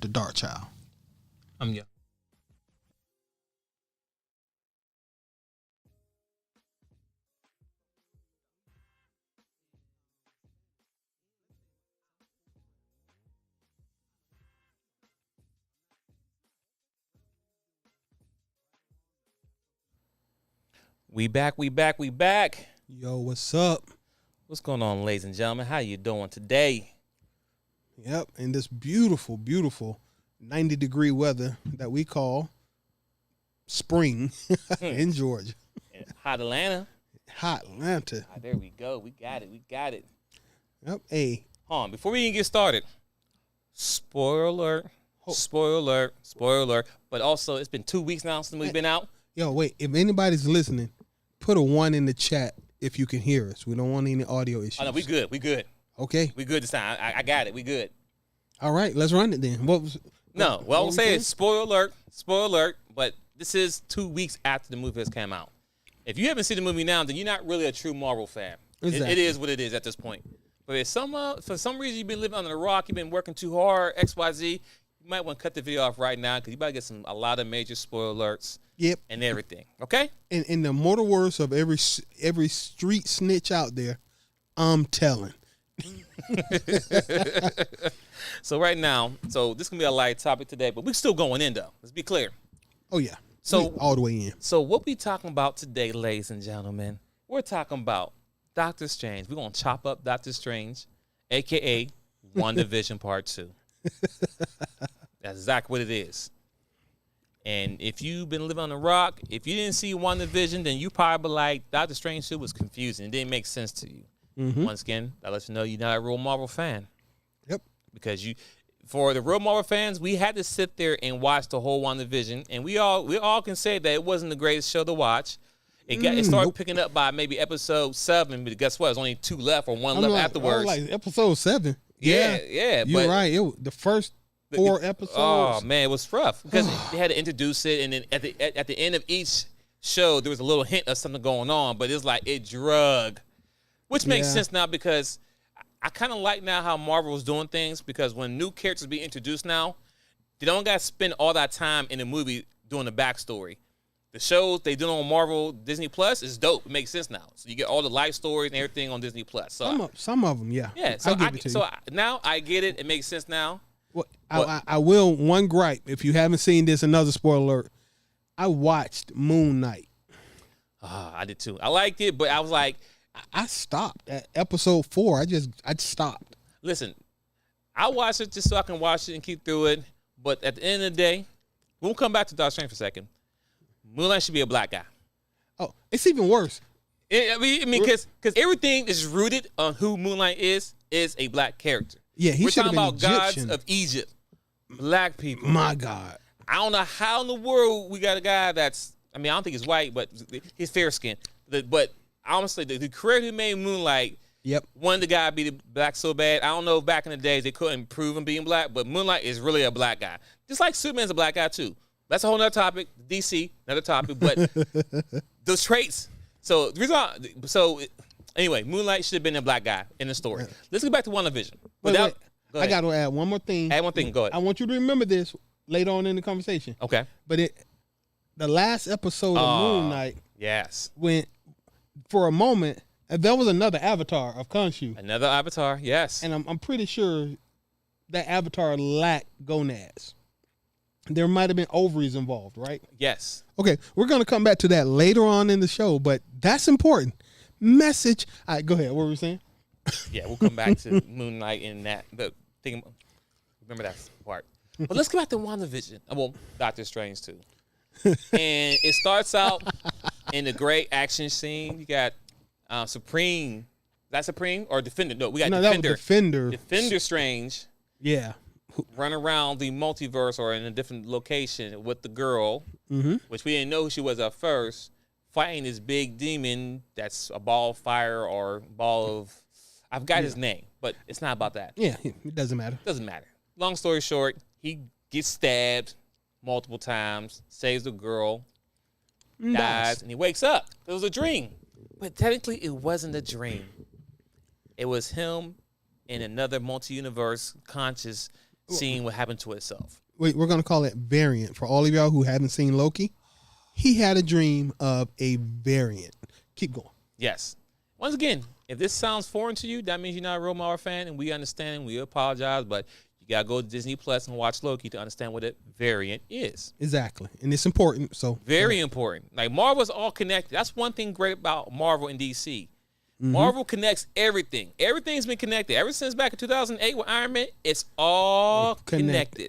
The Dark Child. I'm yeah. We back. Yo, what's up? What's going on, ladies and gentlemen? How you doing today? Yep, in this beautiful, beautiful 90-degree weather that we call spring in Georgia. Hot Atlanta. Hot Atlanta. Ah, there we go. We got it. Yep. Hey. Hold on. Before we even get started, spoiler alert. But also, it's been 2 weeks now since we've been out. Yo, wait. If anybody's listening, put a 1 in the chat if you can hear us. We don't want any audio issues. Oh, no, we good. Okay. We good this time. I got it. We good. All right, let's run it then. What I will say is spoiler alert, but this is 2 weeks after the movie has come out. If you haven't seen the movie now, then you're not really a true Marvel fan. Exactly. It is what it is at this point. But if for some reason you've been living under the rock, you've been working too hard, XYZ, you might want to cut the video off right now because you about to get a lot of major spoiler alerts. Yep. And everything. Okay? In the mortal words of every street snitch out there, I'm telling. So right now, this is going to be a light topic today, but we're still going in, though. Let's be clear. Oh, yeah. So all the way in. So what we talking about today, ladies and gentlemen, we're talking about Doctor Strange. We're going to chop up Doctor Strange, a.k.a. WandaVision Part 2. That's exactly what it is. And if you've been living on the rock, if you didn't see WandaVision, then you probably like Doctor Strange 2 was confusing. It didn't make sense to you. Mm-hmm. Once again, that lets you know you're not a real Marvel fan. Yep. Because for the real Marvel fans, we had to sit there and watch the whole WandaVision, and we all can say that it wasn't the greatest show to watch. It started picking up by maybe episode 7, but guess what? There's only 2 left or 1 left afterwards. Like episode 7. Yeah. You're right. The first 4 episodes. Oh man, it was rough because they had to introduce it, and then at the end of each show, there was a little hint of something going on, but it's like it drug, which makes sense now because I kind of like now how Marvel is doing things because when new characters be introduced now, they don't got to spend all that time in the movie doing the backstory. The shows they do on Marvel Disney Plus is dope. It makes sense now. So you get all the life stories and everything on Disney Plus. So some of them, yeah. Yeah. So now I get it. It makes sense now. Well, I will one gripe. If you haven't seen this, another spoiler alert. I watched Moon Knight. I did too. I liked it, but I was like, I stopped at episode 4. I stopped. Listen, I watched it just so I can watch it and keep through it. But at the end of the day, we'll come back to Doctor Strange for a second. Moon Knight should be a black guy. Oh, it's even worse. I mean, because everything is rooted on who Moon Knight is a black character. Yeah, We're should have talking been about Egyptian. gods of Egypt, black people. My God, I don't know how in the world we got a guy that's. I mean, I don't think he's white, but he's fair skinned. But honestly, the creator who made Moonlight, wanted the guy to be black so bad. I don't know if back in the days they couldn't prove him being black, but Moonlight is really a black guy, just like Superman's a black guy too. That's a whole nother topic. DC, another topic, but those traits. So the reason. Anyway, Moonlight should have been a black guy in the story. Let's get back to WandaVision. Wait. I got to add one more thing. Add one thing. Go ahead. I want you to remember this later on in the conversation. Okay. But the last episode of Moon Knight. Yes. When, for a moment, there was another avatar of Khonshu. Another avatar. Yes. And I'm pretty sure that avatar lacked gonads. There might have been ovaries involved, right? Yes. Okay, we're going to come back to that later on in the show, but that's important. Message. All right, go ahead. What were we saying? Yeah, we'll come back to Moon Knight in that. Remember that part. But let's go back to WandaVision. Well, Doctor Strange too. And it starts out in the great action scene. You got Supreme. Is that Supreme or Defender? No, we got Defender. That was Defender. Defender Strange. Yeah. Run around the multiverse or in a different location with the girl, which we didn't know who she was at first, fighting this big demon that's a ball of fire or ball of... I forgot his name, but it's not about that. Yeah, it doesn't matter. Doesn't matter. Long story short, he gets stabbed multiple times, saves the girl, dies, and he wakes up. It was a dream. But technically, it wasn't a dream. It was him in another multi-universe conscious seeing what happened to itself. Wait, we're going to call it variant. For all of y'all who haven't seen Loki, he had a dream of a variant. Keep going. Yes. Once again, if this sounds foreign to you, that means you're not a real Marvel fan, and we understand, we apologize, but you got to go to Disney Plus and watch Loki to understand what a variant is. Exactly. And it's important. So very important. Like, Marvel's all connected. That's one thing great about Marvel and DC. Marvel connects everything. Everything's been connected. Ever since back in 2008 with Iron Man, it's all connected.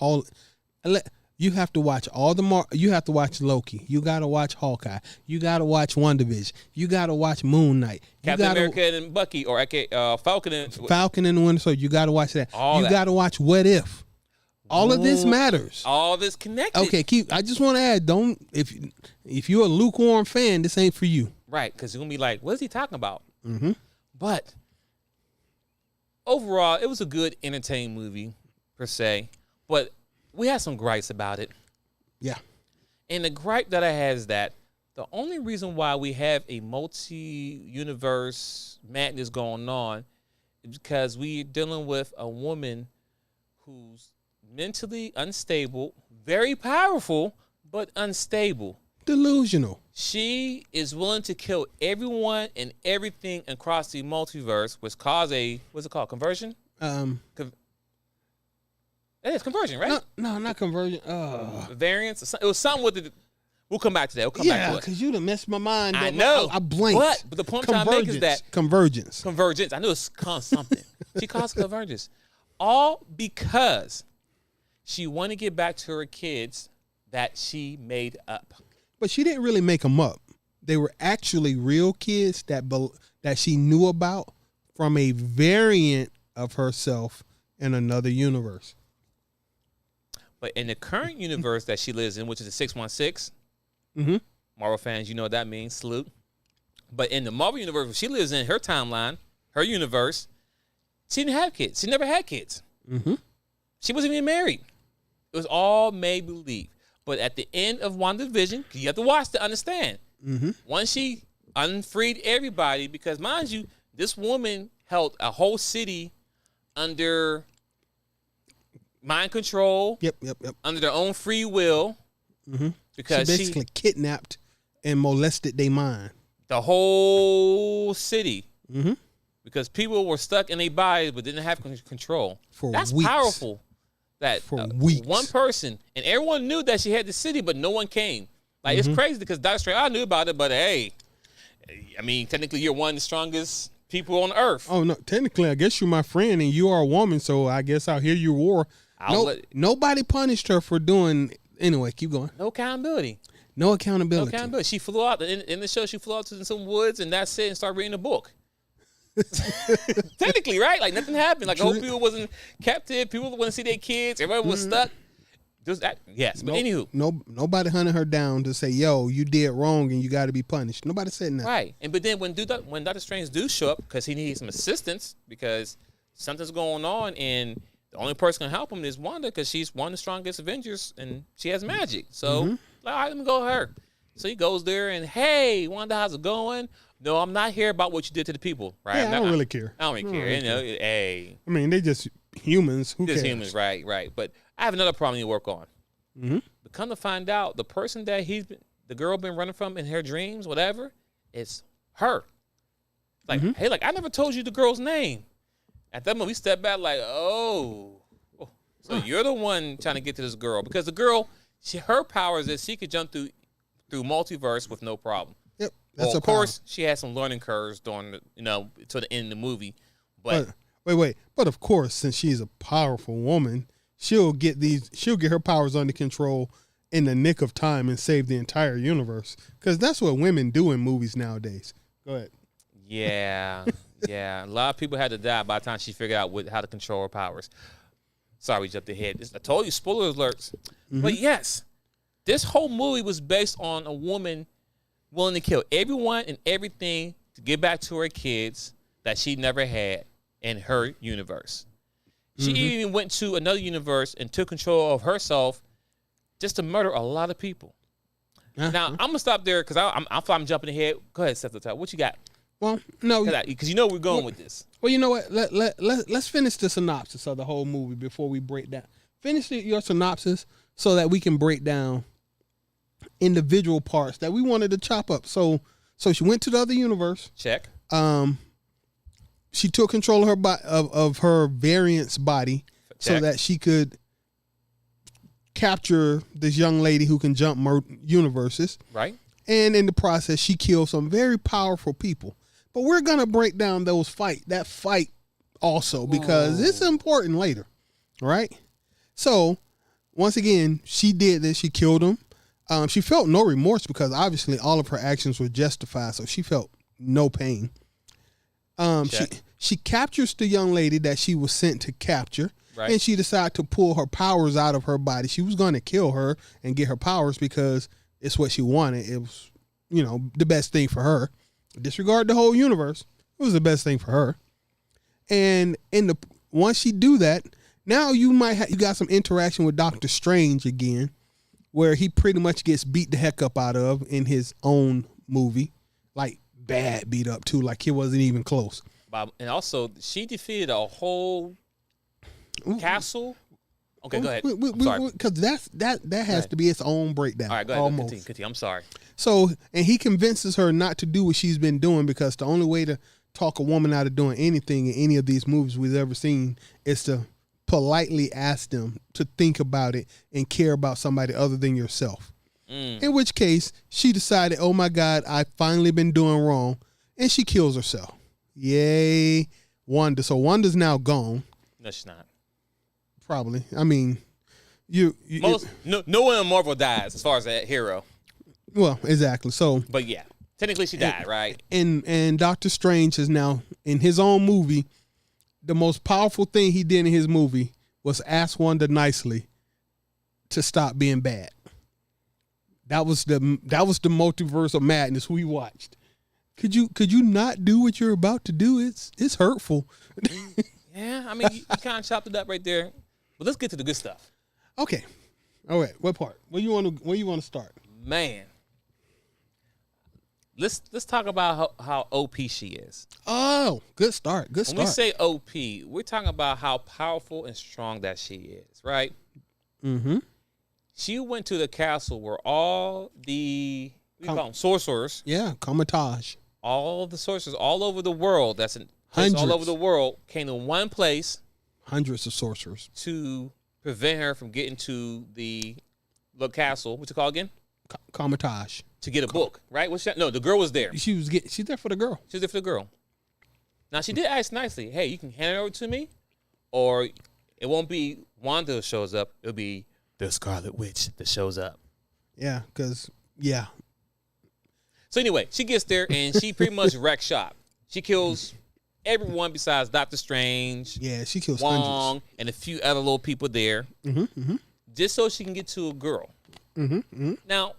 You have to watch you have to watch Loki. You got to watch Hawkeye. You got to watch WandaVision. You got to watch Moon Knight. Captain America and Bucky, or Falcon and the Winter Soldier. You got to watch that. You got to watch What If. All of this matters. All this connected. Okay, I just want to add, if you're a lukewarm fan, this ain't for you. Right, because you're going to be like, what is he talking about? But overall, it was a good, entertaining movie, per se. But we had some gripes about it. Yeah. And the gripe that I had is that the only reason why we have a multi-universe madness going on is because we're dealing with a woman who's mentally unstable, very powerful, but unstable. Delusional. She is willing to kill everyone and everything across the multiverse, which cause what's it called? Conversion? It is conversion, right? No, not conversion. Variance. It was something with it. We'll come back to that. We'll come back to it. Yeah, because you done messed my mind. I know. I blinked. But the point I'm trying to make is that convergence. I knew it's called something. She calls convergence. All because she wanted to get back to her kids that she made up. But she didn't really make them up. They were actually real kids that she knew about from a variant of herself in another universe. But in the current universe that she lives in, which is the 616, Marvel fans, you know what that means. Salute. But in the Marvel universe, where she lives in, her timeline, her universe, she didn't have kids. She never had kids. She wasn't even married. It was all make-believe. But at the end of WandaVision, you have to watch to understand. Once she unfreed everybody, because mind you, this woman held a whole city under mind control. Yep. Under their own free will. Because she basically kidnapped and molested their mind. The whole city. Because people were stuck in their bodies but didn't have control. That's weeks. Powerful. That one person, and everyone knew that she had the city, but no one came. Like, it's crazy because Dr. Strange, I knew about it, but hey, I mean, technically you're one of the strongest people on earth. Oh, no, technically, I guess you're my friend and you are a woman, so I guess I'll hear your war. Nobody punished her for doing, anyway, keep going. No accountability. She flew out, in the show, she flew out to some woods, and that's it, and started reading a book. Technically, right? Like, nothing happened. Like, whole people wasn't captive. People want to see their kids. Everybody was stuck. Just that, yes. But anywho, nobody hunted her down to say, "Yo, you did wrong and you got to be punished." Nobody said nothing. Right. But then when Doctor Strange do show up because he needs some assistance because something's going on, and the only person can help him is Wanda because she's one of the strongest Avengers and she has magic. So, all right, let me go with her. So he goes there and, hey, Wanda, how's it going? No, I'm not here about what you did to the people, right? Yeah, I don't really care. I don't really care. You know, hey. I mean, they just humans. Who cares? Just humans, right. But I have another problem to work on. But come to find out, the person that the girl been running from in her dreams, whatever, it's her. Like, hey, I never told you the girl's name. At that moment, we step back like, so you're the one trying to get to this girl. Because the girl, her power is that she could jump through multiverse with no problem. Yep. Well, of course, she had some learning curves during to the end of the movie. But wait. But of course, since she's a powerful woman, she'll get her powers under control in the nick of time and save the entire universe. Because that's what women do in movies nowadays. Go ahead. Yeah. A lot of people had to die by the time she figured out how to control her powers. Sorry, we jumped ahead. I told you, spoiler alerts. But yes, this whole movie was based on a woman willing to kill everyone and everything to get back to her kids that she never had in her universe. She even went to another universe and took control of herself just to murder a lot of people. Now, I'm going to stop there because I'm jumping ahead. Go ahead, Seth. What you got? Well, no. Because you know we're going with this. Well, you know what? Let's finish the synopsis of the whole movie before we break down. finish your synopsis so that we can break down individual parts that we wanted to chop up. So she went to the other universe. Check. She took control of her of her variant's body. Check. So that she could capture this young lady who can jump universes. Right. And in the process, she killed some very powerful people. But we're gonna break down that fight also, because it's important later. All right. So once again, she did this. She killed him. She felt no remorse because obviously all of her actions were justified. So she felt no pain. She captures the young lady that she was sent to capture. Right. And she decided to pull her powers out of her body. She was going to kill her and get her powers because it's what she wanted. It was, the best thing for her. Disregard the whole universe. It was the best thing for her. And once she do that, now you got some interaction with Doctor Strange again, where he pretty much gets beat the heck up out of in his own movie, like bad beat up too, like he wasn't even close. And also, she defeated a whole castle. Okay, go ahead. Because that has to be its own breakdown. All right, go ahead. Almost. Continue. I'm sorry. So, and he convinces her not to do what she's been doing, because the only way to talk a woman out of doing anything in any of these movies we've ever seen is to politely ask them to think about it and care about somebody other than yourself. In which case, she decided, oh my God, I've finally been doing wrong. And she kills herself. Yay, Wanda. So Wanda's now gone. No, she's not. Probably. I mean, no one in Marvel dies as far as a hero. Well, exactly. So, but yeah, technically she died, right? And Doctor Strange is now in his own movie. The most powerful thing he did in his movie was ask Wanda nicely to stop being bad. That was the multiverse of madness we watched. Could you not do what you're about to do? It's hurtful. Yeah, I mean, you kind of chopped it up right there. But let's get to the good stuff. Okay. All right. What part? Where you want to start? Man, let's talk about how OP she is. Oh, good start. Good start. When we say OP, we're talking about how powerful and strong that she is, right? Mm-hmm. She went to the castle where all the sorcerers. Yeah, Comatage. All the sorcerers all over the world. That's all over the world came to one place. Hundreds of sorcerers to prevent her from getting to the castle. What's it called again? Comatage. To get a book, right? No, the girl was there. She's there for the girl. She's there for the girl. Now she did ask nicely, "Hey, you can hand it over to me, or it won't be Wanda that shows up. It'll be the Scarlet Witch that shows up." Yeah, yeah. So anyway, she gets there and she pretty much wrecks shop. She kills everyone besides Doctor Strange. Yeah, she kills Wong, hundreds. and a few other little people there. Just so she can get to a girl. Now,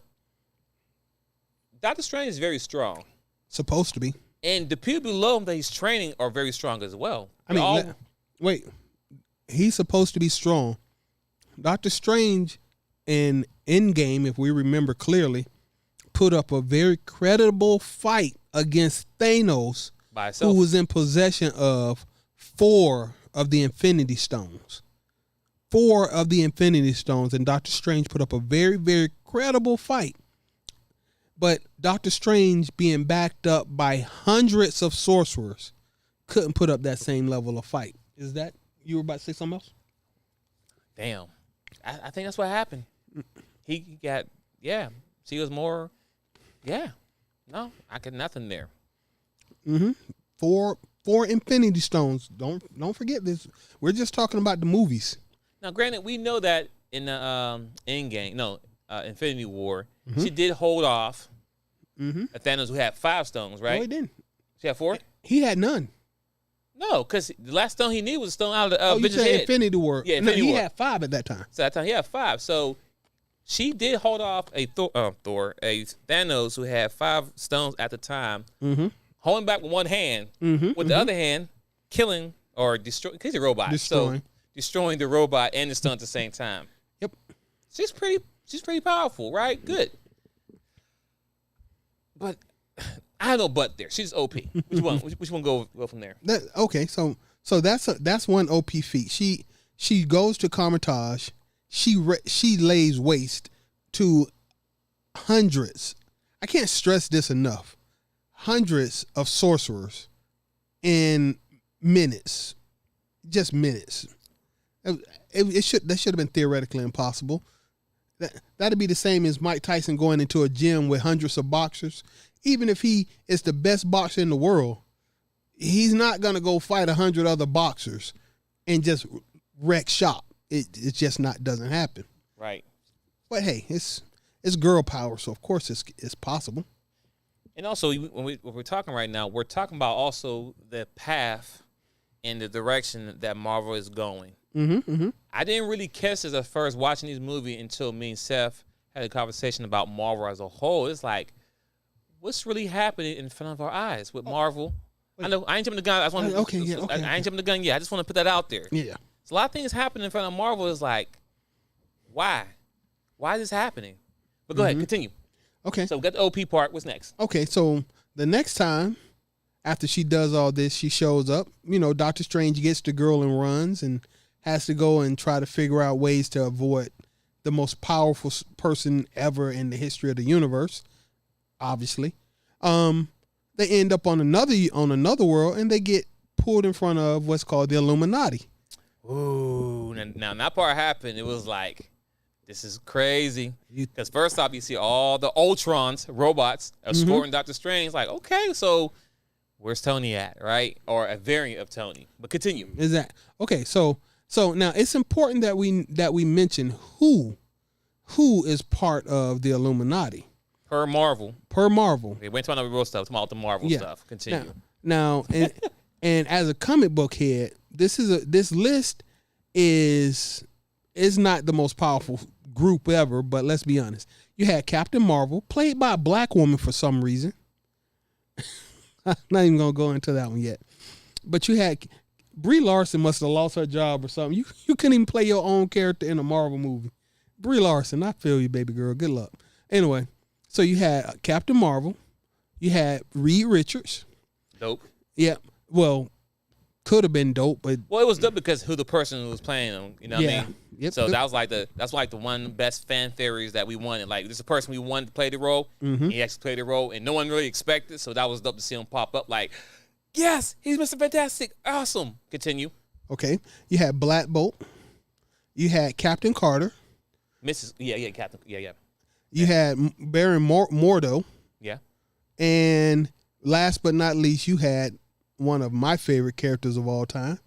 Doctor Strange is very strong. Supposed to be. And the people below him that he's training are very strong as well. Wait. He's supposed to be strong. Doctor Strange in Endgame, if we remember clearly, put up a very credible fight against Thanos, who was in possession of 4 of the Infinity Stones. 4 of the Infinity Stones, and Doctor Strange put up a very, very credible fight. But Doctor Strange, being backed up by hundreds of sorcerers, couldn't put up that same level of fight. Is that, you were about to say something else? Damn. I think that's what happened. He got, she was more, no, I got nothing there. 4 Infinity Stones. Don't forget this. We're just talking about the movies. Now, granted, we know that in the Infinity War, she did hold off Thanos, who had 5 stones, right? No, he didn't. She had 4? He had none. No, because the last stone he needed was a stone out of the you bitch's said head. Infinity War. Yeah, Infinity War. War. He had 5 at that time. So that time he had 5. So she did hold off a Thanos who had 5 stones at the time, holding back with one hand, with the other hand killing or destroying, because he's a robot. So destroying the robot and the stone at the same time. Yep. She's pretty powerful, right? Good. But I have no but there. She's OP. Which one? Which one go from there? Okay, so that's one OP feat. She goes to Carmitage. She lays waste to hundreds. I can't stress this enough. Hundreds of sorcerers in minutes, just minutes. That should have been theoretically impossible. That'd be the same as Mike Tyson going into a gym with hundreds of boxers. Even if he is the best boxer in the world, he's not gonna go fight 100 other boxers and just wreck shop. It just doesn't happen. Right. But hey, it's girl power, so of course it's possible. And also, when we're talking right now, we're talking about also the path and the direction that Marvel is going. I didn't really catch this at first watching this movie until me and Seth had a conversation about Marvel as a whole. It's like, what's really happening in front of our eyes with Marvel? I know I ain't jumping the gun. I ain't jumping the gun yet. I just want to put that out there. Yeah. So a lot of things happening in front of Marvel. Is like, why? Why is this happening? But go ahead, continue. Okay. So we got the OP part. What's next? Okay, so the next time after she does all this, she shows up. Doctor Strange gets the girl and runs and has to go and try to figure out ways to avoid the most powerful person ever in the history of the universe. Obviously, they end up on another world and they get pulled in front of what's called the Illuminati. Ooh, now that part happened. It was like, this is crazy. Because first off, you see all the Ultrons, robots, escorting Doctor Strange. Like, okay, so where's Tony at, right? Or a variant of Tony. But continue. Is that okay? So now it's important that we mention who is part of the Illuminati. Per Marvel. Okay, went to another real stuff. Talking about the Marvel stuff. Continue. Now and as a comic book head, this list is not the most powerful group ever, but let's be honest. You had Captain Marvel, played by a black woman for some reason. I'm not even gonna go into that one yet. But you had Brie Larson must have lost her job or something. You couldn't even play your own character in a Marvel movie. Brie Larson, I feel you, baby girl. Good luck. Anyway, so you had Captain Marvel, you had Reed Richards. Dope. Yeah. Well, could have been dope, but it was dope because who the person was playing them. You know what I mean? Yep. So that's like the one best fan theories that we wanted. Like, this is a person we wanted to play the role. He actually played the role, and no one really expected. So that was dope to see him pop up. Like, yes, he's Mr. Fantastic. Awesome. Continue. Okay. You had Black Bolt. You had Captain Carter. Captain. Yeah. You had Baron Mordo. Yeah. And last but not least, you had one of my favorite characters of all time,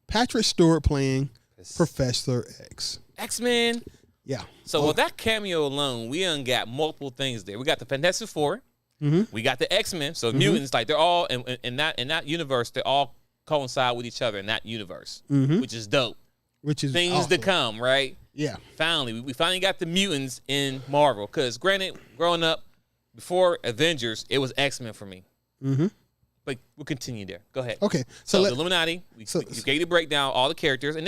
Patrick Stewart playing Professor X. X-Men. Yeah. So with that cameo alone, we done got multiple things there. We got the Fantastic Four. We got the X-Men. So mutants, like they're all in that universe, they all coincide with each other in that universe, which is dope. Which is things awesome to come, right? Yeah. Finally, we finally got the mutants in Marvel. Because granted, growing up before Avengers, it was X-Men for me. But we'll continue there. Go ahead. Okay. So the Illuminati, you gave you the breakdown, all the characters, and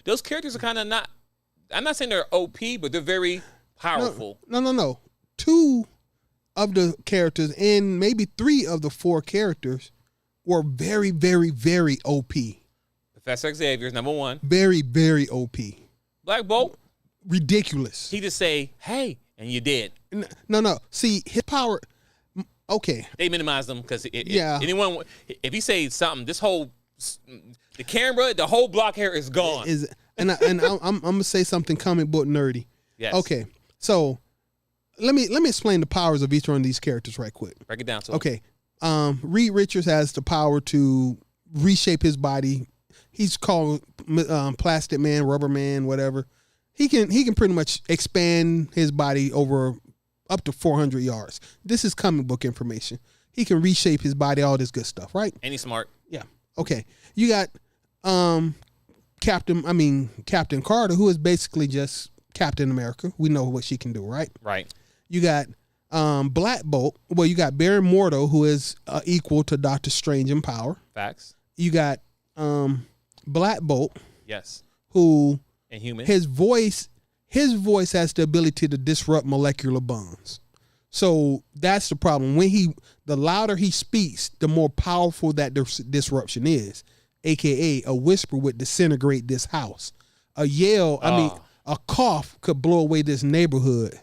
those characters are kind of not, I'm not saying they're OP, but they're very powerful. No. 2 of the characters and maybe 3 of the 4 characters were very, very, very OP. Professor Xavier is number 1. Very, very OP. Black Bolt. Ridiculous. He just say, hey, and you did. No. See, his power... Okay. They minimize them because anyone, if he says something, the camera, the whole block hair is gone. I'm gonna say something comic book nerdy. Yes. Okay. So let me explain the powers of each one of these characters right quick. Break it down to okay. Reed Richards has the power to reshape his body. He's called Plastic Man, Rubber Man, whatever. He can pretty much expand his body over up to 400 yards. This is comic book information. He can reshape his body, all this good stuff, right? And he's smart. Yeah. Okay. You got Captain Carter, who is basically just Captain America. We know what she can do, right? Right. You got Black Bolt. Well, you got Baron Mordo, who is equal to Doctor Strange in power. Facts. You got Black Bolt. Yes. Who Inhuman. His voice has the ability to disrupt molecular bonds. So that's the problem. The louder he speaks, the more powerful that disruption is. AKA a whisper would disintegrate this house. a yell, a cough could blow away this neighborhood.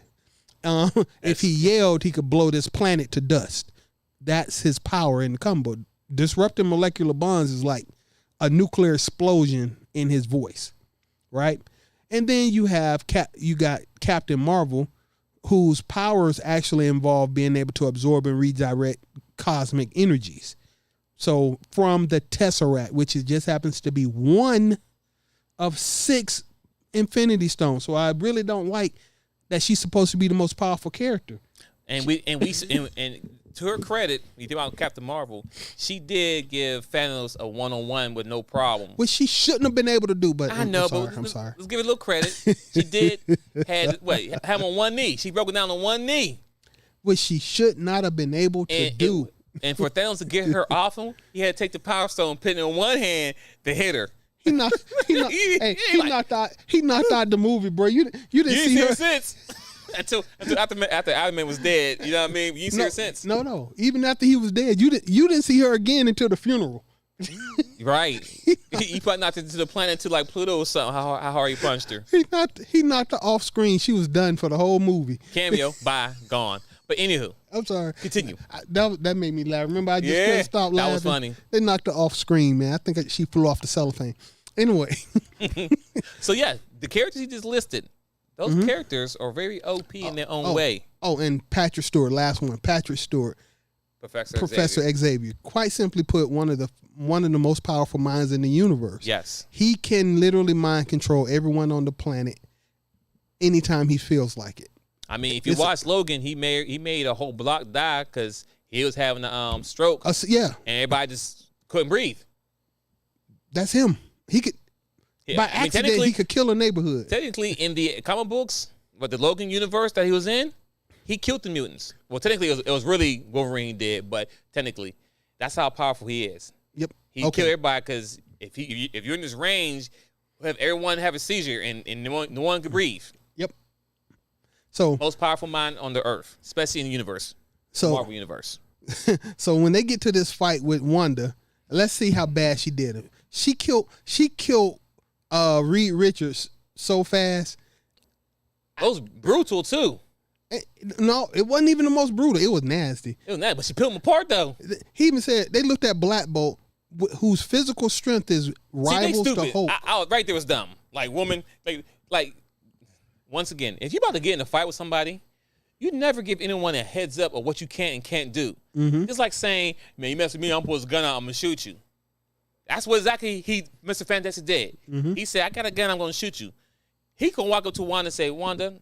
If he yelled, he could blow this planet to dust. That's his power in the comic book. Disrupting molecular bonds is like a nuclear explosion in his voice, right? And then you got Captain Marvel, whose powers actually involve being able to absorb and redirect cosmic energies. So from the Tesseract, which just happens to be one of 6 Infinity Stones. So I really don't like that she's supposed to be the most powerful character. And to her credit, you think about Captain Marvel, she did give Thanos a one-on-one with no problem. Which she shouldn't have been able to do, but I'm sorry. Let's give it a little credit. She did have him on one knee. She broke it down on one knee. Which she should not have been able to do. And for Thanos to get her off him, he had to take the Power Stone, put it in one hand to hit her. He knocked out the movie, bro. You didn't see her since. Until after Iron Man was dead, you know what I mean? You didn't see her since. No. Even after he was dead, you didn't see her again until the funeral. Right. He probably knocked into the planet to like Pluto or something. How hard he punched her. He knocked her off screen. She was done for the whole movie. Cameo, bye, gone. But anywho, I'm sorry. Continue. That made me laugh. Remember, I just couldn't stop laughing. That was funny. They knocked her off screen, man. I think she flew off the cellophane. Anyway. So yeah, the characters he just listed, those characters are very OP in their own way. Oh, and Patrick Stewart, last one. Patrick Stewart, Professor Xavier. Quite simply put, one of the most powerful minds in the universe. Yes, he can literally mind control everyone on the planet anytime he feels like it. I mean, if you watch Logan, he made a whole block die because he was having a stroke. Yeah, and everybody just couldn't breathe. That's him. He could. By accident, he could kill a neighborhood. Technically, in the comic books, the Logan universe that he was in, he killed the mutants. Well, technically, it was really Wolverine did, but technically, that's how powerful he is. Yep. He killed everybody because if you're in this range, everyone have a seizure and no one can breathe. Yep. So most powerful mind on the earth, especially in the universe, Marvel universe. So when they get to this fight with Wanda, let's see how bad she did it. She killed Reed Richards so fast. It was brutal too. No, it wasn't even the most brutal. It was nasty. It was nasty, but she peeled him apart though. He even said they looked at Black Bolt, whose physical strength is rivals to Hulk. Right there was dumb. Like woman, like once again, if you're about to get in a fight with somebody, you never give anyone a heads up of what you can and can't do. Mm-hmm. It's like saying, man, you mess with me, I'm pulling a gun out, I'm gonna shoot you. That's what exactly Mr. Fantastic did. Mm-hmm. He said, I got a gun, I'm going to shoot you. He can walk up to Wanda and say, Wanda,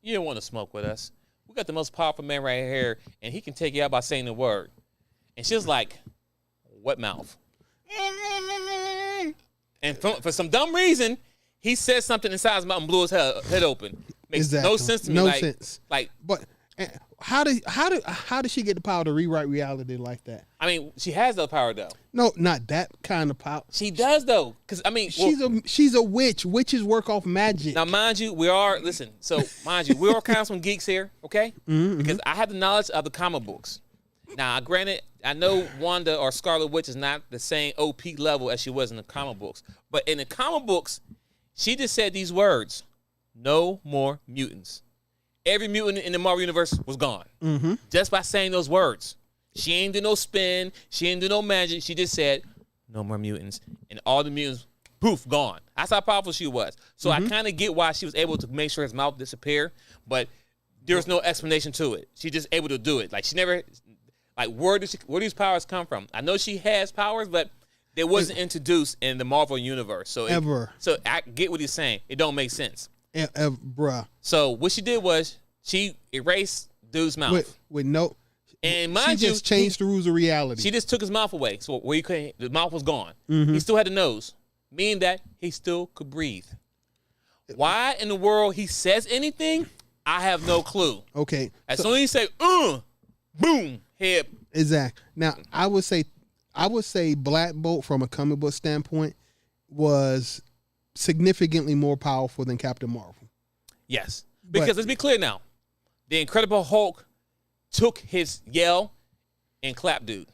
you don't want to smoke with us. We got the most powerful man right here, and he can take you out by saying the word. And she's like, what mouth? And for some dumb reason, he said something inside his mouth and blew his head open. Makes no sense to me. No sense. But how did she get the power to rewrite reality like that? I mean, she has the power though. No, not that kind of power. She does though, because I mean, she's a witch. Witches work off magic. Now, mind you, we are kind of some geeks here, okay? Mm-hmm. Because I have the knowledge of the comic books. Now, granted, I know Wanda or Scarlet Witch is not the same OP level as she was in the comic books, but in the comic books, she just said these words: "No more mutants." Every mutant in the Marvel universe was gone. Mm-hmm. Just by saying those words. She ain't do no spin. She ain't do no magic. She just said, no more mutants. And all the mutants, poof, gone. That's how powerful she was. So I kind of get why she was able to make sure his mouth disappeared, but there was no explanation to it. She just able to do it. Like, she never, like, where do these powers come from? I know she has powers, but they wasn't introduced in the Marvel universe. So so I get what he's saying. It don't make sense. Bruh. So what she did was she erased dude's mouth with no, and mind she just changed the rules of reality. She just took his mouth away, so where you couldn't, the mouth was gone. Mm-hmm. He still had the nose, meaning that he still could breathe. Why in the world he says anything, I have no clue. Okay, as soon as he say boom, head. Exactly. Now I would say Black Bolt from a comic book standpoint was significantly more powerful than Captain Marvel. Yes. Because let's be clear now. The Incredible Hulk took his yell and clapped dude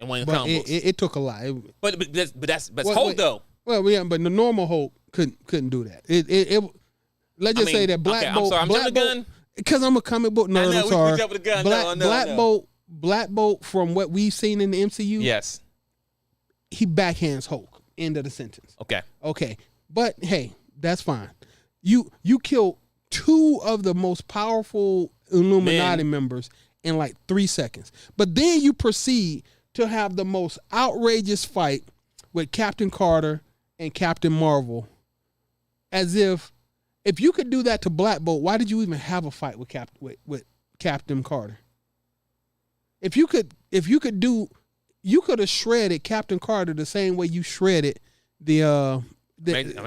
in one of the comic books. It took a lot. But that's Hulk though. Well, yeah, but the normal Hulk couldn't do that. Let's just say that Black Bolt. I'm sorry, I'm jumping the gun. Because I'm a comic book nerd. I'm sorry. We jumping the gun. Black Bolt, from what we've seen in the MCU. Yes. He backhands Hulk. End of the sentence. Okay. But hey, that's fine. You killed 2 of the most powerful Illuminati members in like 3 seconds. But then you proceed to have the most outrageous fight with Captain Carter and Captain Marvel. As if you could do that to Black Bolt, why did you even have a fight with Captain Carter? If you could you could have shredded Captain Carter the same way you shredded you could have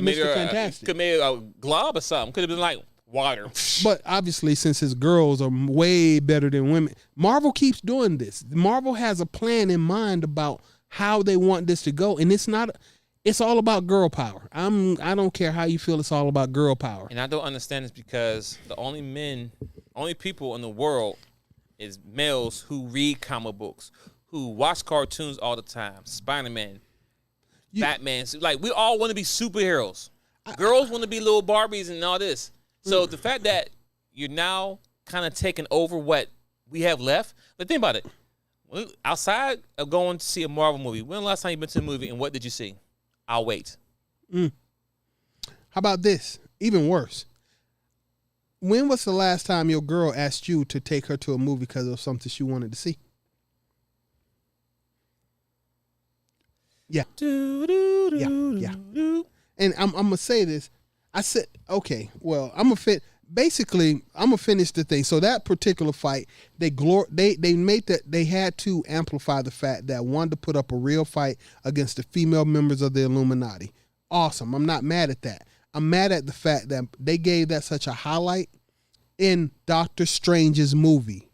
made a glob or something. Could have been like water. But obviously, since his girls are way better than women, Marvel keeps doing this. Marvel has a plan in mind about how they want this to go, and it's all about girl power. I don't care how you feel. It's all about girl power. And I don't understand this because the only people in the world is males who read comic books, who watch cartoons all the time. Spider-Man, Batman. Like, we all want to be superheroes. Girls want to be little Barbies and all this. So the fact that you're now kind of taking over what we have left, but think about it. Outside of going to see a Marvel movie, when the last time you been to a movie and what did you see? I'll wait. How about this? Even worse. When was the last time your girl asked you to take her to a movie because of something she wanted to see? Yeah. Yeah. And I'm going to say this. I said, okay, well, I'm going to finish the thing. So that particular fight, they made that they had to amplify the fact that Wanda put up a real fight against the female members of the Illuminati. Awesome. I'm not mad at that. I'm mad at the fact that they gave that such a highlight in Doctor Strange's movie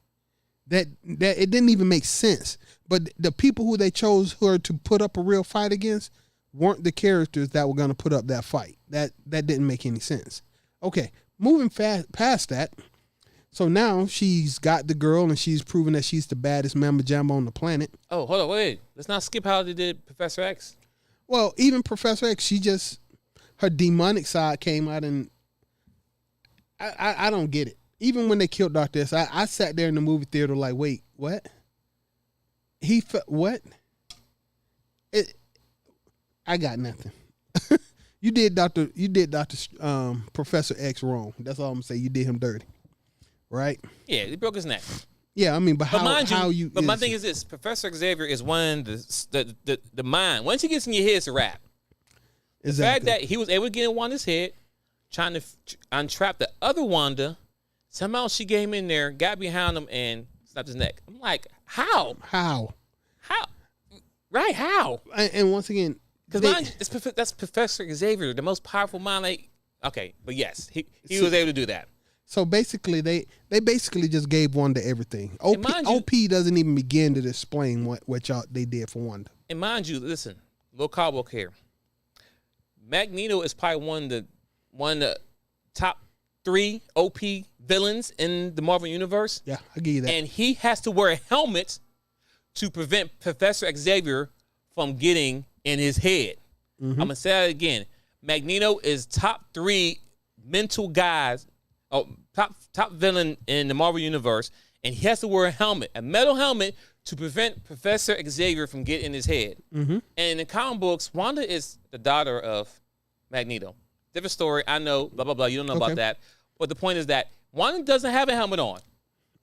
that it didn't even make sense. But the people who they chose her to put up a real fight against weren't the characters that were going to put up that fight. That didn't make any sense. Okay, moving past that. So now she's got the girl and she's proven that she's the baddest mamma jamma on the planet. Oh, hold on, wait. Let's not skip how they did Professor X. Well, even Professor X, her demonic side came out, and I don't get it. Even when they killed Dr. S, I sat there in the movie theater like, wait, what? What? I got nothing. You did Professor X wrong. That's all I'm gonna say. You did him dirty, right? Yeah, he broke his neck. Yeah, I mean, but my thing is this: Professor Xavier is one of the mind. Once he gets in your head, it's a wrap. The fact that he was able to get in Wanda's head, trying to untrap the other Wanda, somehow she came in there, got behind him, and snapped his neck. I'm like, how? Right? How? And once again. Because that's Professor Xavier, the most powerful mind. Okay, but yes, he was able to do that. So basically, they basically just gave Wanda everything. OP doesn't even begin to explain what they did for Wanda. And mind you, listen, little cowboy here. Magneto is probably one of the top 3 OP villains in the Marvel Universe. Yeah, I give you that. And he has to wear a helmet to prevent Professor Xavier from getting in his head. Mm-hmm. I'm gonna say that again. Magneto is top 3 mental guys, top villain in the Marvel Universe, and he has to wear a metal helmet, to prevent Professor Xavier from getting in his head. Mm-hmm. And in the comic books, Wanda is the daughter of Magneto. Different story, I know, blah, blah, blah. You don't know about that. But the point is that Wanda doesn't have a helmet on.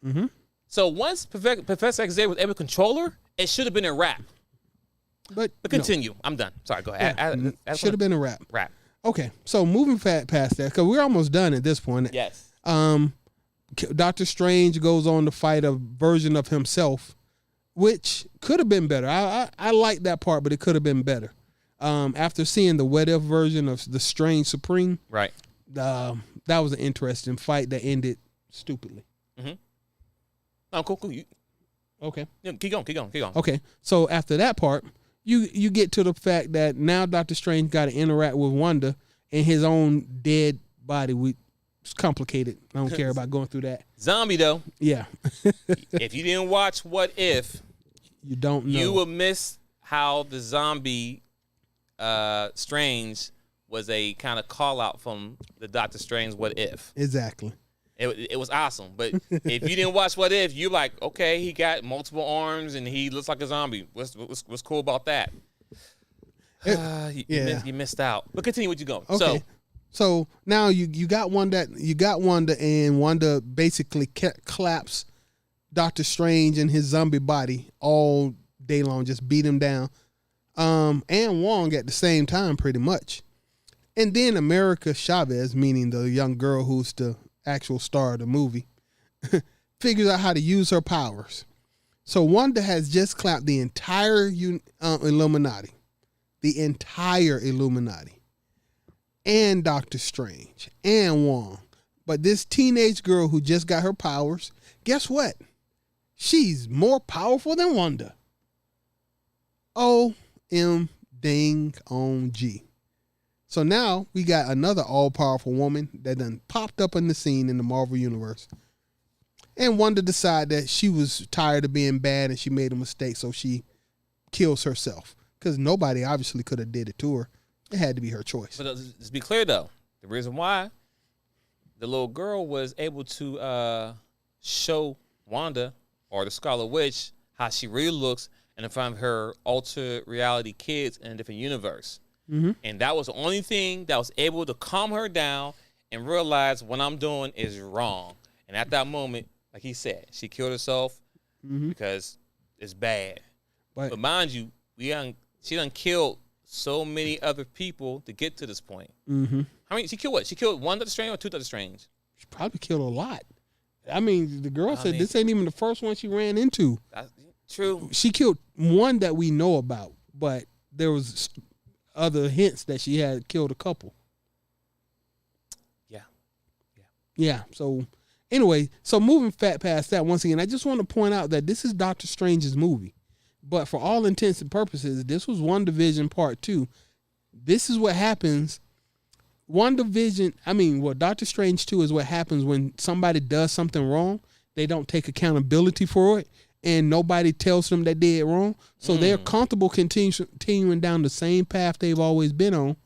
Mm-hmm. So once Professor Xavier was able to control her, it should have been a wrap. But continue. No. I'm done. Sorry, go ahead. Yeah, should have been a wrap. Wrap. Okay, so moving past that, because we're almost done at this point. Yes. Doctor Strange goes on to fight a version of himself, which could have been better. I like that part, but it could have been better. After seeing the what if version of the Strange Supreme, right? That was an interesting fight that ended stupidly. Mm-hmm. Oh, cool. Okay. Yeah, keep going. Okay, so after that part, you get to the fact that now Doctor Strange got to interact with Wanda in his own dead body. It's complicated. I don't care about going through that. Zombie, though. Yeah. If you didn't watch What If, you don't know. You will miss how the zombie Strange was a kind of call out from the Doctor Strange What If. Exactly. It was awesome. But if you didn't watch What If, you're like, okay, he got multiple arms and he looks like a zombie. What's cool about that? You missed out. But continue what you're going. Okay. So now you got Wanda, and Wanda basically claps Doctor Strange in his zombie body all day long, just beat him down. And Wong at the same time, pretty much. And then America Chavez, meaning the young girl who's the actual star of the movie, figures out how to use her powers. So Wanda has just clapped the entire Illuminati. The entire Illuminati. And Doctor Strange. And Wong. But this teenage girl who just got her powers, guess what? She's more powerful than Wanda. OMG. So now we got another all-powerful woman that done popped up in the scene in the Marvel Universe. And Wanda decided that she was tired of being bad and she made a mistake, so she kills herself. Because nobody obviously could have did it to her. It had to be her choice. But let's be clear, though. The reason why the little girl was able to show Wanda, or the Scarlet Witch, how she really looks and to find her altered reality kids in a different universe. Mm-hmm. And that was the only thing that was able to calm her down and realize what I'm doing is wrong. And at that moment, like he said, she killed herself because it's bad. But mind you, she done killed so many other people to get to this point. Mm-hmm. I mean, she killed what? She killed one Doctor Strange or two Doctor Strange? She probably killed a lot. I mean, the girl said this ain't even the first one she ran into. That's true. She killed one that we know about, but there was other hints that she had killed a couple. Yeah. So anyway, moving past that, once again, I just want to point out that this is Doctor Strange's movie. But for all intents and purposes, this was WandaVision Part 2. This is what happens. Doctor Strange 2 is what happens when somebody does something wrong. They don't take accountability for it, and nobody tells them that they did wrong. So they're comfortable continuing down the same path they've always been on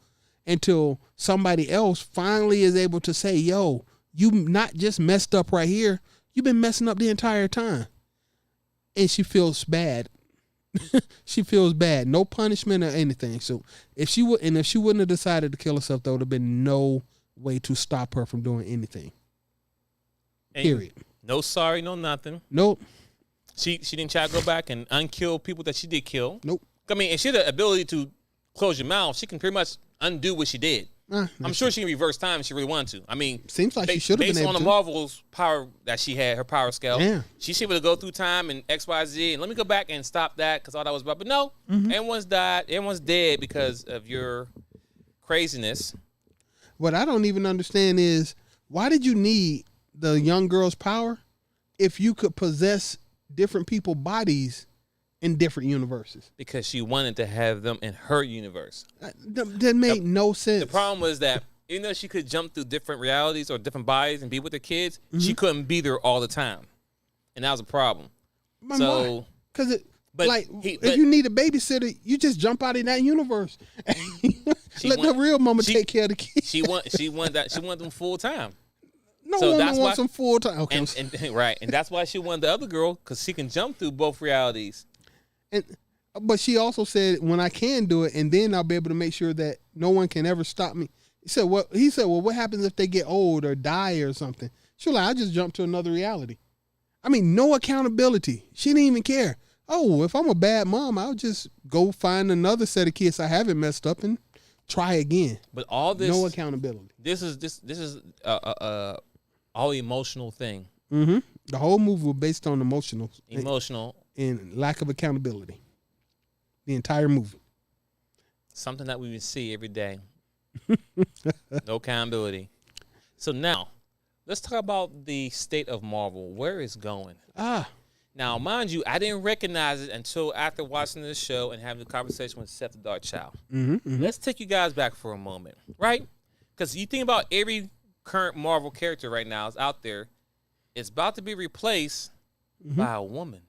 until somebody else finally is able to say, yo, you not just messed up right here, you've been messing up the entire time. And she feels bad. She feels bad. No punishment or anything. So if she wouldn't have decided to kill herself, there would have been no way to stop her from doing anything. Period. No sorry, no nothing. Nope. She didn't try to go back and unkill people that she did kill. Nope. I mean, if she had the ability to close your mouth, she can pretty much undo what she did. I'm sure she can reverse time if she really wanted to. I mean, seems like she should have been able to. Based on the Marvel's power that she had, her power scale, yeah. She's able to go through time and X, Y, Z, and let me go back and stop that because all that was about. But no, everyone's died. Everyone's dead because of your craziness. What I don't even understand is, why did you need the young girl's power if you could possess different people's bodies in different universes? Because she wanted to have them in her universe. That made no sense. The problem was that even though she could jump through different realities or different bodies and be with her kids, she couldn't be there all the time. And that was a problem. Because if you need a babysitter, you just jump out in that universe. Let the real mama take care of the kids. She want them full time. No woman wants them full time. Okay, right, and that's why she wanted the other girl, because she can jump through both realities. But she also said, when I can do it, and then I'll be able to make sure that no one can ever stop me. He said, well, what happens if they get old or die or something? She was like, I just jump to another reality. I mean, no accountability. She didn't even care. Oh, if I'm a bad mom, I'll just go find another set of kids I haven't messed up and try again. But all this, no accountability. This is all emotional thing. Mm-hmm. The whole movie was based on emotional and lack of accountability. The entire movie. Something that we would see every day. No accountability. So now, let's talk about the state of Marvel. Where it's going. Now, mind you, I didn't recognize it until after watching this show and having a conversation with Seth the Dark Child. Let's take you guys back for a moment, right? Because you think about every current Marvel character right now is out there. It's about to be replaced by a woman.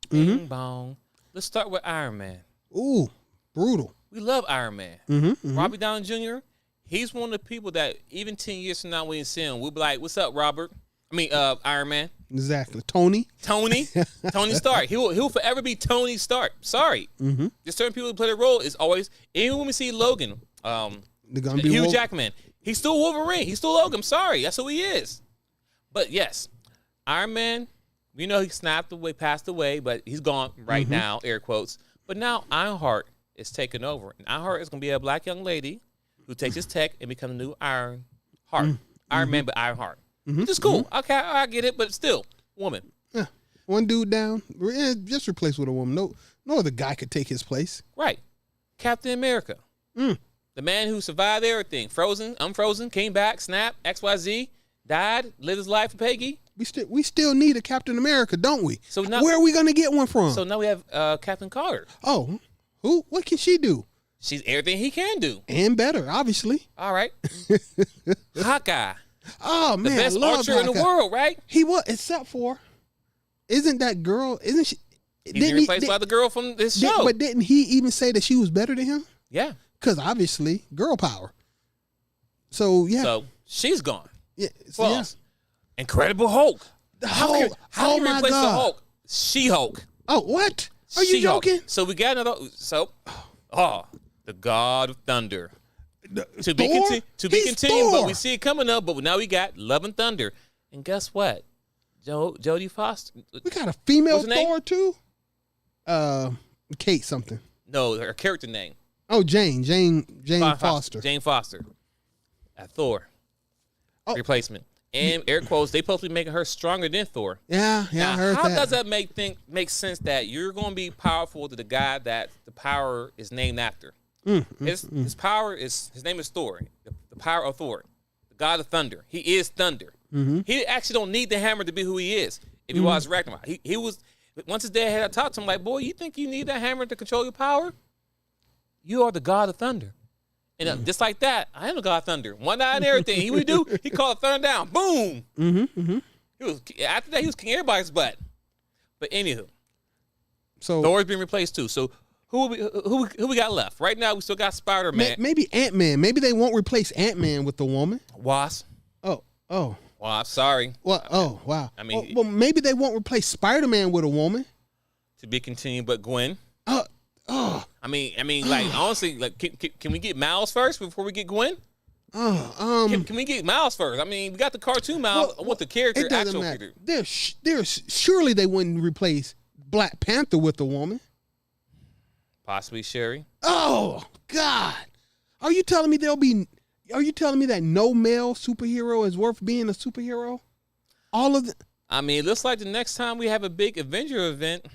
Bing bong. Let's start with Iron Man. Ooh, brutal. We love Iron Man. Mm-hmm. Robert Downey Jr., he's one of the people that even 10 years from now when you see him, we'll be like, what's up, Iron Man. Exactly. Tony Stark. He'll forever be Tony Stark. Sorry. Mm-hmm. There's certain people who play the role is always, even when we see Logan, Hugh Jackman, he's still Wolverine. He's still Logan. I'm sorry. That's who he is. But yes, Iron Man, we know he passed away, but he's gone right now, air quotes. But now Ironheart is taking over. And Ironheart is going to be a black young lady who takes his tech and becomes a new Iron Heart. Iron Man, but Ironheart. Which is cool. Okay, I get it, but still, woman. Yeah. One dude down. Just replaced with a woman. No other guy could take his place. Right. Captain America. The man who survived everything. Frozen, unfrozen, came back, snapped, XYZ, died, lived his life for Peggy. We still need a Captain America, don't we? So now, where are we going to get one from? So now we have Captain Carter. Oh, who? What can she do? She's everything he can do. And better, obviously. All right. Hawkeye. Oh, man. The best archer in the world, right? He was, except for, isn't that girl, isn't she? He's replaced by the girl from this show. But didn't he even say that she was better than him? Yeah. Because obviously, girl power. So, yeah. So, she's gone. Yeah. Who else? Incredible Hulk. How can you replace the Hulk? She-Hulk. Oh, what? Are you joking? So we got another. So, the God of Thunder. To be continued, but we see it coming up. But now we got Love and Thunder, and guess what? Jodie Foster. We got a female Thor too. Kate something. No, her character name. Oh, Jane Foster. Jane Foster. At Thor. Replacement. And air quotes, they supposed to be making her stronger than Thor. Yeah, now, I heard how that. does that make sense that you're going to be powerful to the guy that the power is named after? His power is, his name is Thor. The power of Thor. The God of Thunder. He is Thunder. He actually don't need the hammer to be who he is. If you watch Ragnarok, he was, once his dad had talked to him like, boy, you think you need that hammer to control your power? You are the God of Thunder. And just like that, I am the God of Thunder. One eye and everything. He would do, he called thunder down. Boom. He was, after that, he was king everybody's butt. But anywho, so Thor's been replaced too. So who we got left? Right now, we still got Spider-Man. Maybe Ant-Man. Maybe they won't replace Ant-Man with the woman. Wasp. Oh. Wasp, sorry. Well, oh, wow. I mean, well, maybe they won't replace Spider-Man with a woman. To be continued, but Gwen. I mean, like honestly, like can we get Miles first before we get Gwen? Can we get Miles first? I mean, we got the cartoon Miles. I want the character, actual character. There's surely they wouldn't replace Black Panther with a woman. Possibly Sherry. Oh God, are you telling me that no male superhero is worth being a superhero? All of the. I mean, it looks like the next time we have a big Avenger event.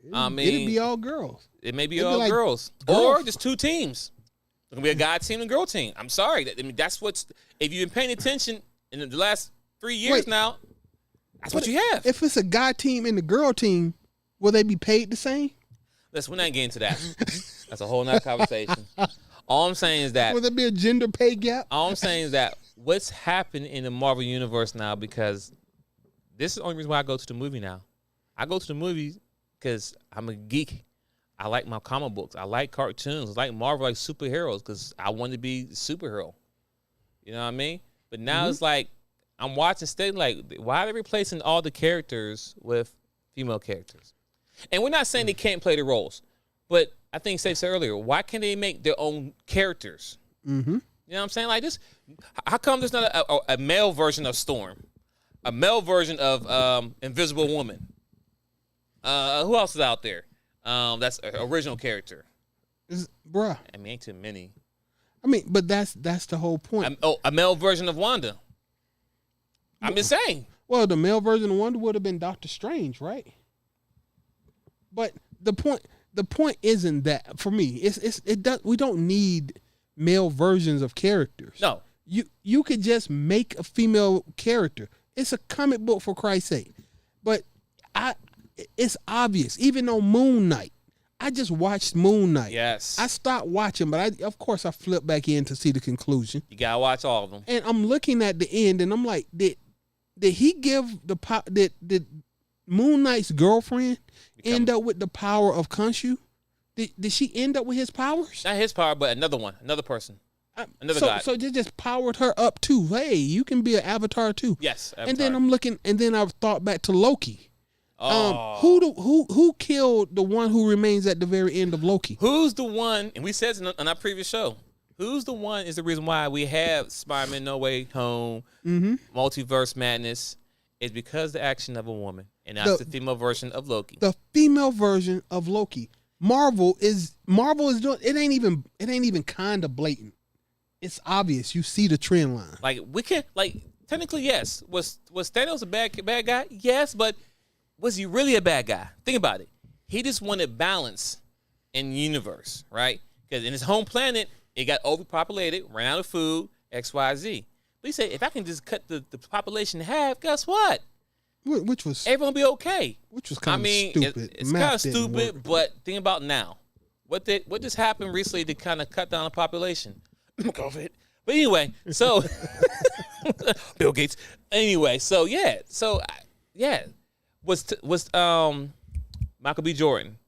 It'd be all girls. It may be all girls. Or just two teams. It's going to be a guy team and girl team. I'm sorry. That's what's... If you've been paying attention in the last 3 years now, that's what you have. If it's a guy team and a girl team, will they be paid the same? Listen, we're not getting into that. That's a whole nother conversation. All I'm saying is that... Will there be a gender pay gap? All I'm saying is that what's happened in the Marvel Universe now, because this is the only reason why I go to the movie now. I go to the movies because I'm a geek. I like my comic books. I like cartoons. I like Marvel, like superheroes, because I want to be a superhero. You know what I mean? But now it's like, I'm watching steady, like, why are they replacing all the characters with female characters? And we're not saying they can't play the roles, but I think Safe said earlier, why can't they make their own characters? You know what I'm saying? Like this, how come there's not a male version of Storm? A male version of Invisible Woman? Who else is out there? That's an original character. Bruh. I mean, ain't too many. I mean, but that's the whole point. A male version of Wanda. I'm just saying. Well, the male version of Wanda would have been Doctor Strange, right? But the point isn't that for me. We don't need male versions of characters. No. You could just make a female character. It's a comic book, for Christ's sake. But it's obvious. Even on Moon Knight, I just watched Moon Knight. Yes. I stopped watching, but of course I flipped back in to see the conclusion. You gotta watch all of them. And I'm looking at the end, and I'm like, did he give did Moon Knight's girlfriend end up with the power of Khonshu? Did she end up with his powers? Not his power, but another person. Another god. So they just powered her up too. Hey, you can be an avatar too. Yes. Avatar. And then I'm looking, and then I thought back to Loki. Who killed the one who remains at the very end of Loki? Who's the one? And we said it on our previous show. Who's the one is the reason why we have Spider-Man No Way Home, Multiverse Madness, is because the action of a woman, and that's the female version of Loki. The female version of Loki. Marvel is doing it. Ain't even kind of blatant. It's obvious. You see the trend line. Like we can technically yes. Was Thanos a bad guy? Yes, but was he really a bad guy? Think about it. He just wanted balance in the universe, right? Because in his home planet, it got overpopulated, ran out of food, XYZ. But he said, if I can just cut the population in half, guess what? Which was everyone will be okay. Which was kind of stupid. It's kind of stupid, but think about now. What just happened recently to kind of cut down the population? COVID. But anyway, so Bill Gates. Anyway, so yeah, was Michael B. Jordan,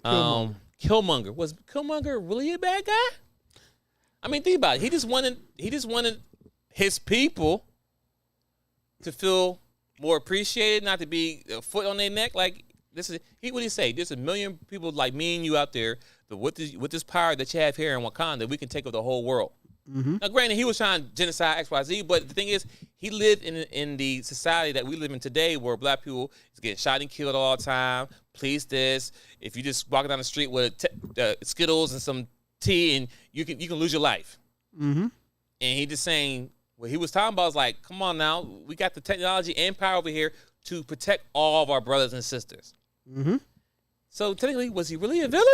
Killmonger. Was Killmonger really a bad guy? I mean, think about it. He just wanted his people to feel more appreciated, not to be a foot on their neck. Like what did he say? There's a million people like me and you out there that with this power that you have here in Wakanda, we can take over the whole world. Mm-hmm. Now, granted, he was trying to genocide XYZ, but the thing is, he lived in the society that we live in today, where black people is getting shot and killed all the time. Please, this if you just walking down the street with Skittles and some tea, and you can lose your life. Mm-hmm. And he just saying what he was talking about is like, come on now, we got the technology and power over here to protect all of our brothers and sisters. Mm-hmm. So technically, was he really a villain?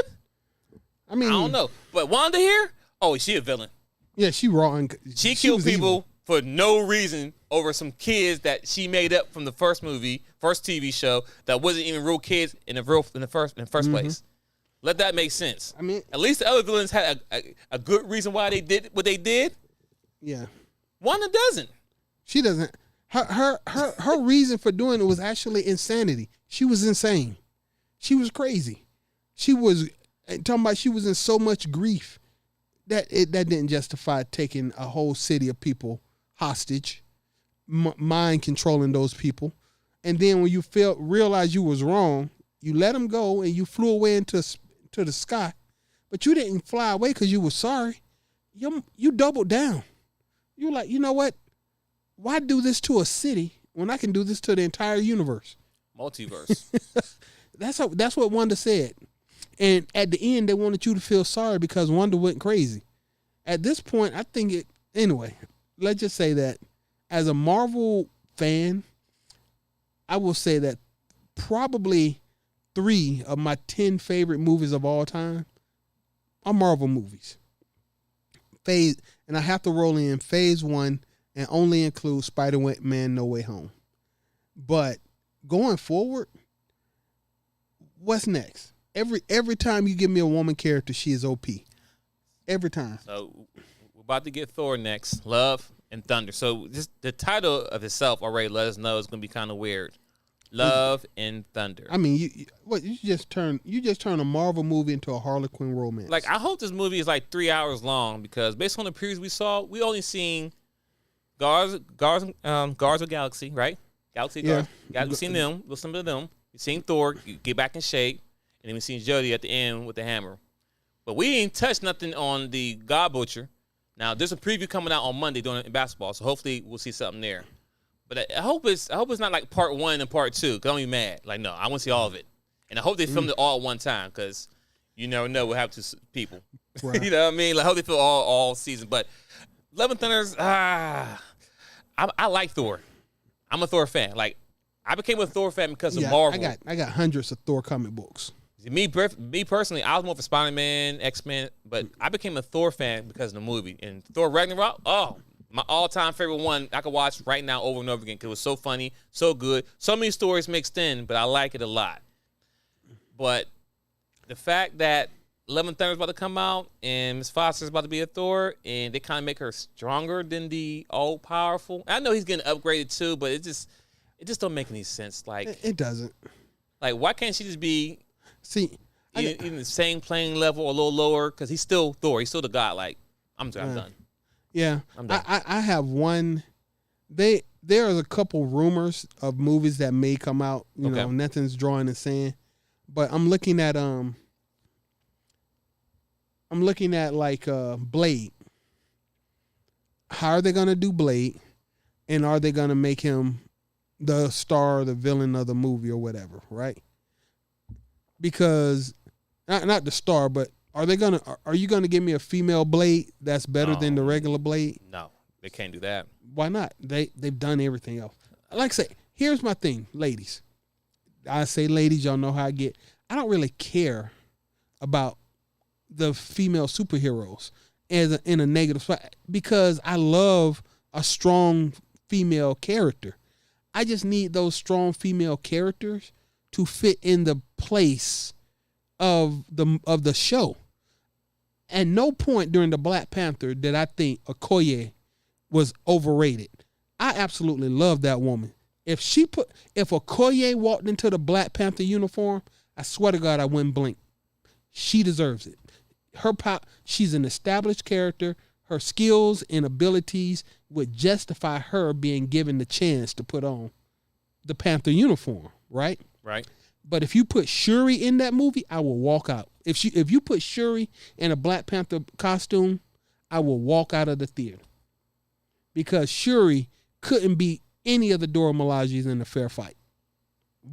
I mean, I don't know. But Wanda here, is she a villain? Yeah, she wrong. She killed people for no reason over some kids that she made up from the first TV show that wasn't even real kids in the first place. Let that make sense. I mean, at least the other villains had a good reason why they did what they did. Yeah, Wanda doesn't. She doesn't. Her reason for doing it was actually insanity. She was insane. She was crazy. She was talking about she was in so much grief that didn't justify taking a whole city of people hostage, mind controlling those people, and then when you realize you was wrong, you let them go and you flew away to the sky, but you didn't fly away because you were sorry. You doubled down. You're like, you know what? Why do this to a city when I can do this to the entire universe? Multiverse. That's what Wanda said. And at the end, they wanted you to feel sorry because Wanda went crazy. At this point, I think anyway, let's just say that as a Marvel fan, I will say that probably 3 of my 10 favorite movies of all time are Marvel movies. And I have to roll in Phase 1 and only include Spider-Man No Way Home. But going forward, what's next? Every time you give me a woman character, she is OP. Every time. So we're about to get Thor next. Love and Thunder. So just the title of itself already let us know it's going to be kind of weird. Love and Thunder. I mean, you just turn a Marvel movie into a Harlequin romance. Like, I hope this movie is like 3 hours long, because based on the previews we saw, we only seen Guardians of the Galaxy, right? We've seen them. We've some of them. We've seen Thor get back in shape, and then we seen Jodie at the end with the hammer. But we ain't touched nothing on the God Butcher. Now, there's a preview coming out on Monday doing it in basketball, so hopefully we'll see something there. But I hope it's not like part 1 and part 2, because I'm be mad. Like, no, I want to see all of it. And I hope they filmed it all at one time, because you never know what happens to people. Right. You know what I mean? Like, I hope they film all season. But Love and Thunder's, I like Thor. I'm a Thor fan. Like, I became a Thor fan because of Marvel. I got hundreds of Thor comic books. Me personally, I was more for Spider-Man, X-Men, but I became a Thor fan because of the movie. And Thor Ragnarok, my all-time favorite one I could watch right now over and over again, because it was so funny, so good, so many stories mixed in, but I like it a lot. But the fact that Love and Thunder is about to come out and Miss Foster's about to be a Thor, and they kind of make her stronger than the all-powerful. I know he's getting upgraded too, but it just don't make any sense. Like, it doesn't. Like, why can't she just be even the same playing level or a little lower, because he's still Thor. He's still the god. Like, I'm done. Yeah, I'm done. I have one. There are a couple rumors of movies that may come out. You know, nothing's drawing and saying, but I'm looking at like Blade. How are they gonna do Blade, and are they gonna make him the star or the villain of the movie or whatever, right? Because not the star, but are you gonna give me a female Blade that's better than the regular Blade? No, they can't do that. Why not? They've done everything else. Like I say, here's my thing, ladies. I say ladies, y'all know how I get. I don't really care about the female superheroes in a negative spot, because I love a strong female character. I just need those strong female characters to fit in the place of the show. At no point during the Black Panther did I think Okoye was overrated. I absolutely love that woman. If Okoye walked into the Black Panther uniform, I swear to God I wouldn't blink. She deserves it. She's an established character. Her skills and abilities would justify her being given the chance to put on the Panther uniform, right? Right. But if you put Shuri in that movie, I will walk out. If you put Shuri in a Black Panther costume, I will walk out of the theater. Because Shuri couldn't beat any of the Dora Milajes in a fair fight.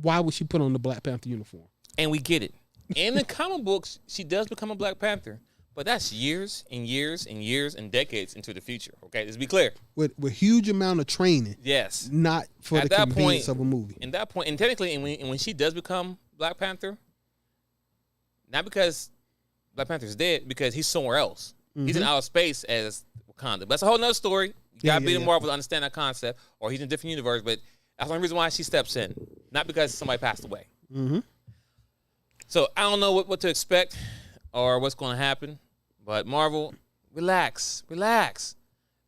Why would she put on the Black Panther uniform? And we get it. In the comic books, she does become a Black Panther, but that's years and years and years and decades into the future. Okay, let's be clear. With huge amount of training. Yes. Not for the convenience of a movie. At that point, and technically, and when she does become Black Panther, not because Black Panther's dead, because he's somewhere else. Mm-hmm. He's in outer space as Wakanda. But that's a whole nother story. You gotta be in Marvel to understand that concept, or he's in a different universe. But that's the only reason why she steps in, not because somebody passed away. Mm-hmm. So I don't know what to expect or what's going to happen, but Marvel, relax.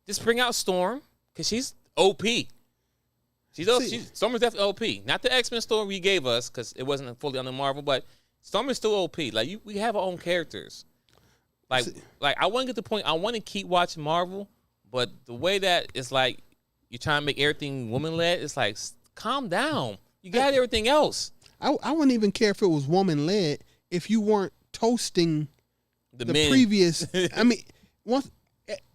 Just bring out Storm, because she's OP. Storm is definitely OP. Not the X-Men Storm you gave us, because it wasn't fully under Marvel, but Storm is still OP. Like, we have our own characters. Like I want to get to the point, I want to keep watching Marvel, but the way that it's like you're trying to make everything woman-led, it's like, calm down. You got everything else. I wouldn't even care if it was woman-led if you weren't toasting the previous. I mean,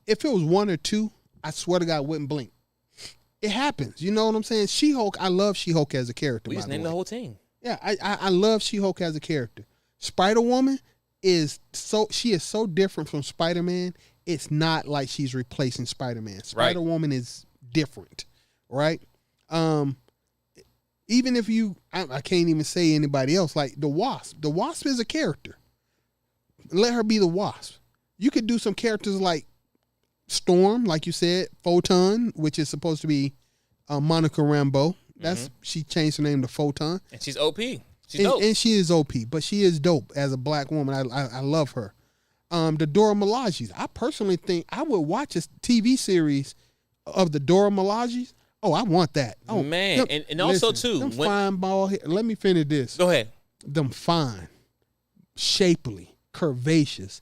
if it was one or two, I swear to God, I wouldn't blink. It happens. You know what I'm saying? She-Hulk, I love She-Hulk as a character. We just named the whole team. Yeah, I love She-Hulk as a character. Spider-Woman is so different from Spider-Man. It's not like she's replacing Spider-Man. Spider-Woman is different, right? Even if I can't even say anybody else, like the Wasp. The Wasp is a character. Let her be the Wasp. You could do some characters like Storm, like you said, Photon, which is supposed to be Monica Rambeau. She changed her name to Photon. And she's OP. She's dope. And she is OP, but she is dope as a black woman. I love her. The Dora Milajes. I personally think I would watch a TV series of the Dora Milajes. Oh, I want that. Oh man, and also too, them fine ball hair. Let me finish this. Go ahead. Them fine, shapely, curvaceous,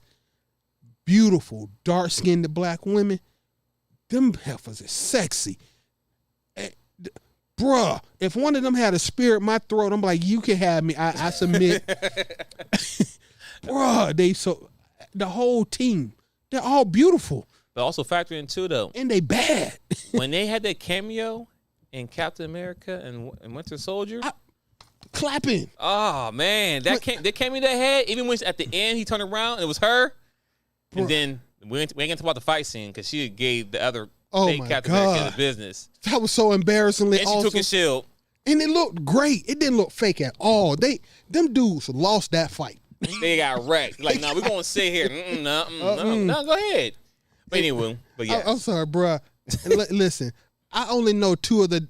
beautiful, dark-skinned black women. Them heifers are sexy. Bruh, if one of them had a spear at my throat, I'm like, you can have me. I submit. Bruh, the whole team, they're all beautiful. But also factor in too, though. And they bad. When they had that cameo in Captain America and Winter Soldier. Clapping. Oh, man. They came in their head. Even when at the end he turned around and it was her. And then we ain't going to talk about the fight scene because she gave the other fake Captain America the business. That was so embarrassingly awesome. And she took his shield. And it looked great. It didn't look fake at all. Them dudes lost that fight. They got wrecked. Like, no, we're going to sit here. No, go ahead. But anyway, yeah. I'm sorry, bro. Listen, I only know two of the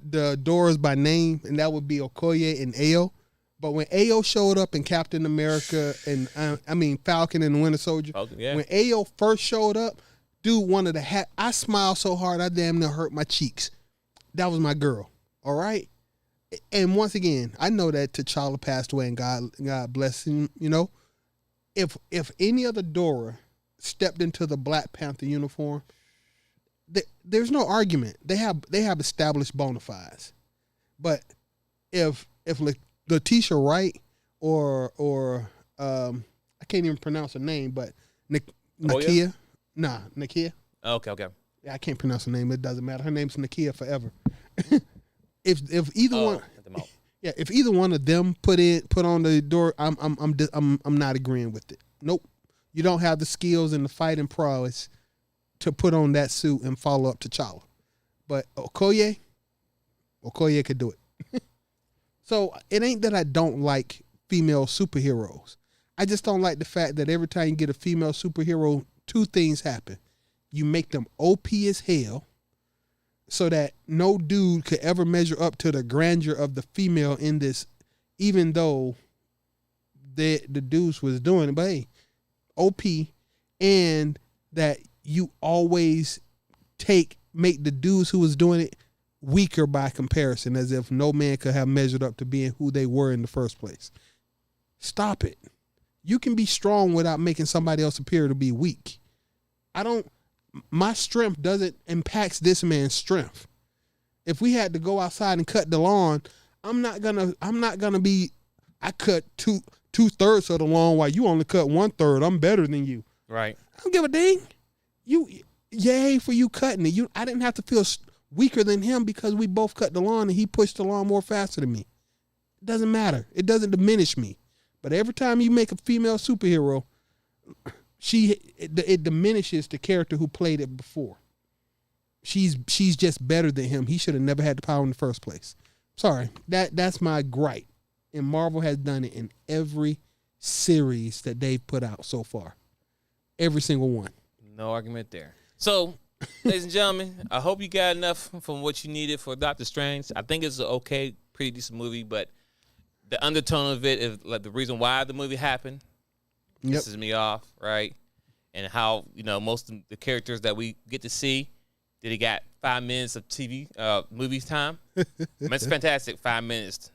Doras by name, and that would be Okoye and Ayo. But when Ayo showed up in Captain America and Falcon and the Winter Soldier, when Ayo first showed up, dude wanted to have. I smiled so hard I damn near hurt my cheeks. That was my girl. All right. And once again, I know that T'Challa passed away and God bless him. You know, if any other Dora stepped into the Black Panther uniform, there's no argument. They have established bona fides. But if Letitia Wright or I can't even pronounce her name, but Nakia. Nakia. Okay. Yeah, I can't pronounce her name. It doesn't matter. Her name's Nakia forever. if either one, yeah, if either one of them put on the door, I'm not agreeing with it. Nope, you don't have the skills and the fighting prowess to put on that suit and follow up T'Challa. But Okoye could do it. So it ain't that I don't like female superheroes. I just don't like the fact that every time you get a female superhero, two things happen. You make them OP as hell so that no dude could ever measure up to the grandeur of the female in this, even though the dudes was doing it. But hey, OP, and that you always make the dudes who was doing it weaker by comparison, as if no man could have measured up to being who they were in the first place. Stop it. You can be strong without making somebody else appear to be weak. My strength doesn't impact this man's strength. If we had to go outside and cut the lawn, I cut two-thirds of the lawn while you only cut 1/3. I'm better than you. Right. I don't give a dang. Yay for you cutting it. I didn't have to feel weaker than him because we both cut the lawn and he pushed the lawn more faster than me. It doesn't matter. It doesn't diminish me. But every time you make a female superhero, it diminishes the character who played it before. She's just better than him. He should have never had the power in the first place. Sorry. That's my gripe. And Marvel has done it in every series that they've put out so far. Every single one. No argument there. So, ladies and gentlemen, I hope you got enough from what you needed for Doctor Strange. I think it's an okay, pretty decent movie, but the undertone of it is like the reason why the movie happened. Pisses me off, right? And how, most of the characters that we get to see, they got 5 minutes of TV, movie time. It's fantastic, 5 minutes.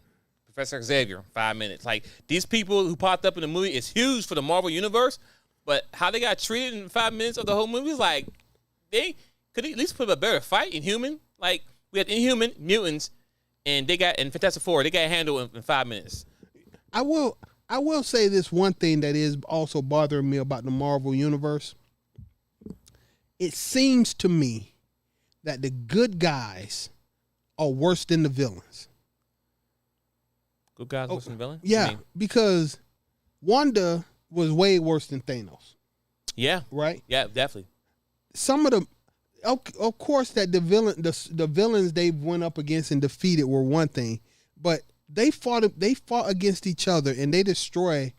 Professor Xavier, 5 minutes. Like, these people who popped up in the movie is huge for the Marvel Universe, but how they got treated in 5 minutes of the whole movie is like, they could at least put a better fight. Inhuman. Like, we had Inhuman, mutants, and Fantastic Four, they got handled in 5 minutes. I will say this one thing that is also bothering me about the Marvel Universe. It seems to me that the good guys are worse than the villains. Good guys worse than the villains? Yeah, because Wanda was way worse than Thanos. Yeah. Right? Yeah, definitely. Some of the, of course, that the villains they went up against and defeated were one thing, but they fought against each other and they destroy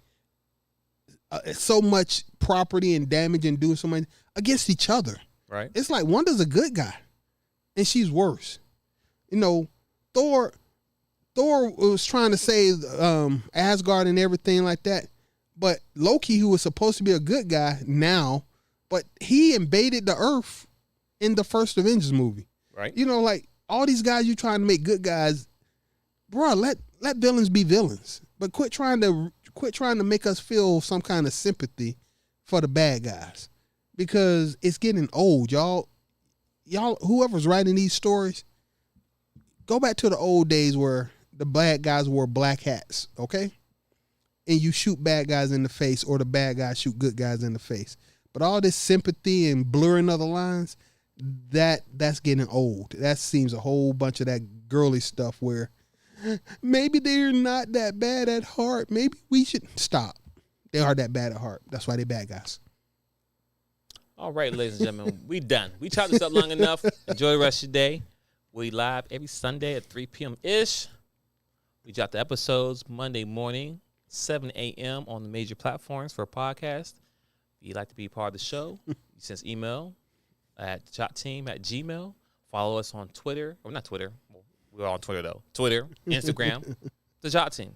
so much property and damage and doing so much against each other. Right. It's like Wanda's a good guy, and she's worse. Thor was trying to save Asgard and everything like that, but Loki, who was supposed to be a good guy now, but he invaded the Earth in the first Avengers movie. Right. Like all these guys you trying to make good guys, bro. Let villains be villains, but quit trying to make us feel some kind of sympathy for the bad guys, because it's getting old, y'all. Whoever's writing these stories, go back to the old days where the bad guys wore black hats, okay? And you shoot bad guys in the face, or the bad guys shoot good guys in the face. But all this sympathy and blurring of the lines, that's getting old. That seems a whole bunch of that girly stuff where maybe they're not that bad at heart. Maybe we should stop. They are that bad at heart. That's why they're bad guys. All right, ladies and gentlemen, we done. We chopped this up long enough. Enjoy the rest of your day. We live every Sunday at 3 p.m.-ish. We drop the episodes Monday morning, 7 a.m. on the major platforms for a podcast. If you'd like to be part of the show, you send us email at dachopteam@gmail.com. Follow us on Twitter. Or not Twitter. We're on Twitter, though. Twitter, Instagram, the Dachop Team.